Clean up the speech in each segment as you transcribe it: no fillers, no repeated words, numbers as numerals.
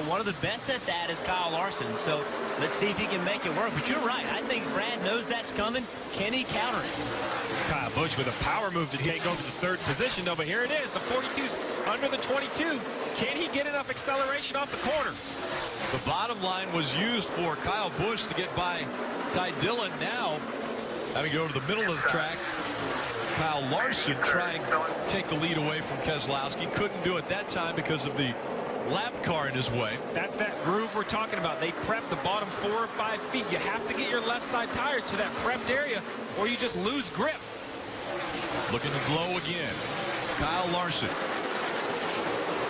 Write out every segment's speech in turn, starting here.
one of the best at that is Kyle Larson. So let's see if he can make it work. But you're right. I think Brad knows that's coming. Can he counter it? Kyle Busch with a power move to take over the third position, though. But here it is. The 42's under the 22. Can he get enough acceleration off the corner? The bottom line was used for Kyle Busch to get by Ty Dillon. Now, having to go to the middle of the track, Kyle Larson trying to take the lead away from Keselowski. Couldn't do it that time because of the lap car in his way. That's that groove we're talking about. They prep the bottom 4 or 5 feet. You have to get your left side tires to that prepped area or you just lose grip. Looking to glow again. Kyle Larson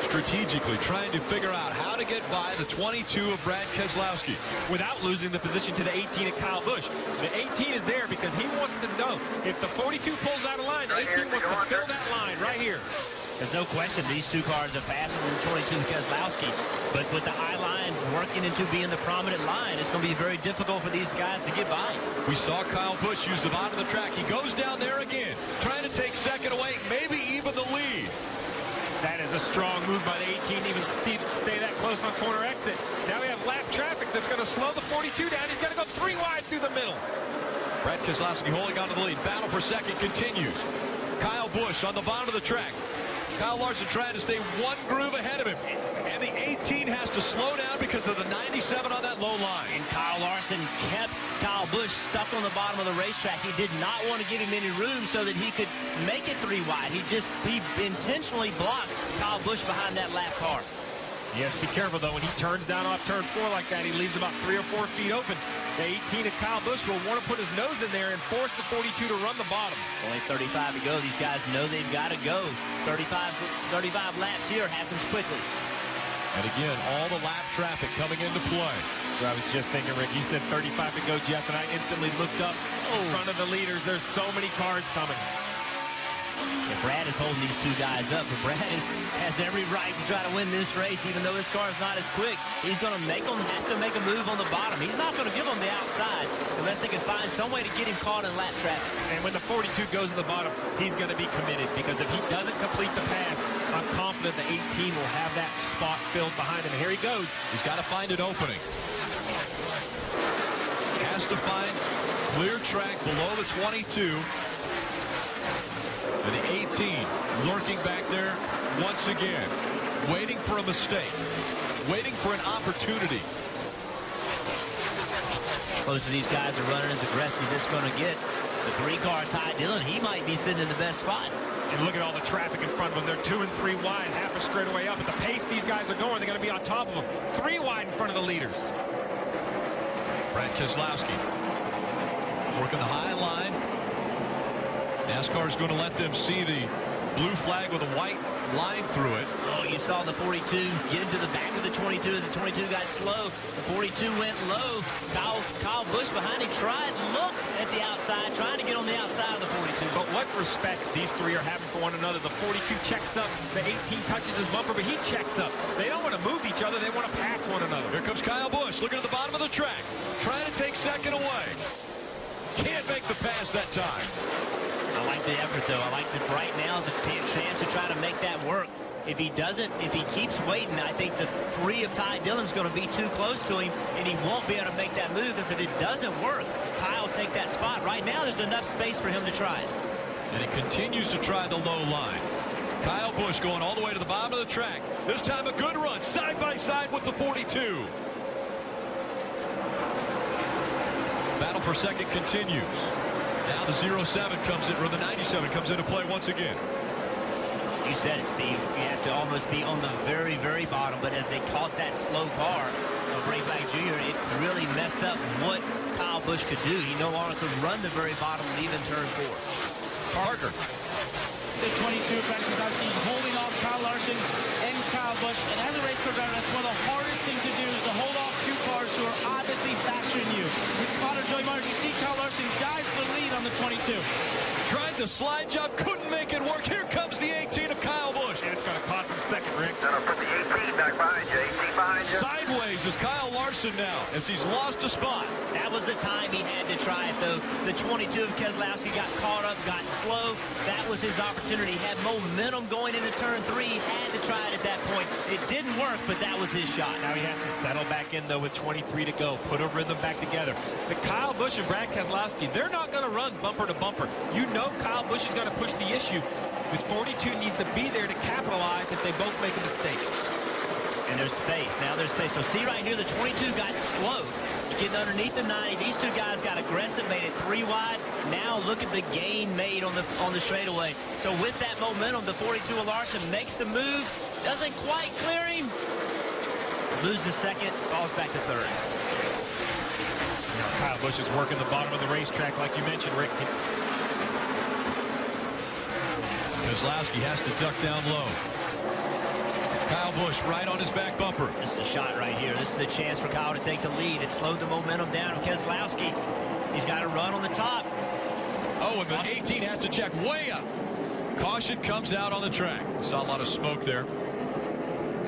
strategically trying to figure out how to get by the 22 of Brad Keselowski without losing the position to the 18 of Kyle Busch. The 18 is there because he wants to know if the 42 pulls out of line, the 18 wants to fill that line right here. There's no question these two cars are faster than the 22 Keselowski. But with the high line working into being the prominent line, it's going to be very difficult for these guys to get by. We saw Kyle Busch use the bottom of the track. He goes down there again, trying to take second away, maybe even the lead. That is a strong move by the 18 to even stay that close on corner exit. Now we have lap traffic that's going to slow the 42 down. He's got to go 3 wide through the middle. Brad Keselowski holding on to the lead. Battle for second continues. Kyle Busch on the bottom of the track. Kyle Larson trying to stay 1 groove ahead of him. And the 18 has to slow down because of the 97 on that low line. And Kyle Larson kept Kyle Busch stuck on the bottom of the racetrack. He did not want to give him any room so that he could make it 3 wide. He intentionally blocked Kyle Busch behind that lap car. Yes, be careful, though. When he turns down off turn 4 like that, he leaves about 3 or 4 feet open. The 18 of Kyle Busch will want to put his nose in there and force the 42 to run the bottom. Only 35 to go. These guys know they've got to go. 35 laps here happens quickly. And again, all the lap traffic coming into play. So I was just thinking, Rick, you said 35 to go, Jeff, and I instantly looked up in front of the leaders. There's so many cars coming. Yeah, Brad is holding these two guys up, but Brad has every right to try to win this race, even though his car is not as quick. He's going to have to make a move on the bottom. He's not going to give them the outside unless they can find some way to get him caught in lap traffic. And when the 42 goes to the bottom, he's going to be committed, because if he doesn't complete the pass, I'm confident the 18 will have that spot filled behind him. Here he goes. He's got to find an opening. Has to find clear track below the 22. And the 18 lurking back there once again, waiting for a mistake, waiting for an opportunity. Close to these guys are running as aggressive as it's going to get. The 3-car Ty Dillon, he might be sitting in the best spot. And look at all the traffic in front of them. They're 2 and 3 wide, half a straightaway up. At the pace these guys are going, they're going to be on top of them. 3 wide in front of the leaders. Brad Keselowski working the high line. NASCAR is going to let them see the blue flag with a white line through it. Oh, you saw the 42 get into the back of the 22 as the 22 got slow. The 42 went low. Kyle Busch behind him looked at the outside, trying to get on the outside of the 42. But what respect these 3 are having for one another. The 42 checks up, the 18 touches his bumper, but he checks up. They don't want to move each other, they want to pass one another. Here comes Kyle Busch, looking at the bottom of the track, trying to take second away. Can't make the pass that time. I like the effort, though. I like that right now is a chance to try to make that work. If he keeps waiting, I think the 3 of Ty Dillon's going to be too close to him, and he won't be able to make that move, because if it doesn't work, Ty will take that spot. Right now, there's enough space for him to try it. And he continues to try the low line. Kyle Busch going all the way to the bottom of the track. This time a good run, side by side with the 42. Battle for second continues. Now the 07 comes in, or the 97 comes into play once again. You said it, Steve. You have to almost be on the very, very bottom. But as they caught that slow car of Rayback Jr., it really messed up what Kyle Busch could do. He no longer could run the very bottom, leaving turn 4. Parker. The 22, Brad Keselowski holding off Kyle Larson and Kyle Busch. And as a race car driver, that's one of the hardest things to do, is to hold off 2 cars who are obviously faster than you. With spotter Joey Martin, you see Kyle Larson dives to the lead on the 22. Tried the slide job, couldn't make it work. Here comes the 18 of Kyle Busch. And it's going to cost him second, Rick. Put the 18 back behind you. 18 behind you. sideways is Kyle Larson now as he's lost a spot. That was the time he had to try it, though. The 22 of Keselowski got caught up, got slow. That was his opportunity. He had momentum going into turn 3. He had to try it at that point. It didn't work, but that was his shot. Now he has to settle back in, though, with 23 to go. Put a rhythm back together. But Kyle Busch and Brad Keselowski, they're not going to run bumper to bumper. You know Kyle Busch is going to push the issue. With 42 needs to be there to capitalize if they both make a mistake. And there's space. Now there's space. So see right here, the 22 got slow. Getting underneath the 90. These two guys got aggressive, made it 3 wide. Now look at the gain made on the straightaway. So with that momentum, the 42 of Larson makes the move. Doesn't quite clear him. Loses second, falls back to third. Now Kyle Busch is working the bottom of the racetrack like you mentioned, Rick. Keselowski has to duck down low. Kyle Busch right on his back bumper. This is the shot right here. This is the chance for Kyle to take the lead. It slowed the momentum down of Keselowski. He's got to run on the top. Oh, and the 18 has to check way up. Caution comes out on the track. Saw a lot of smoke there.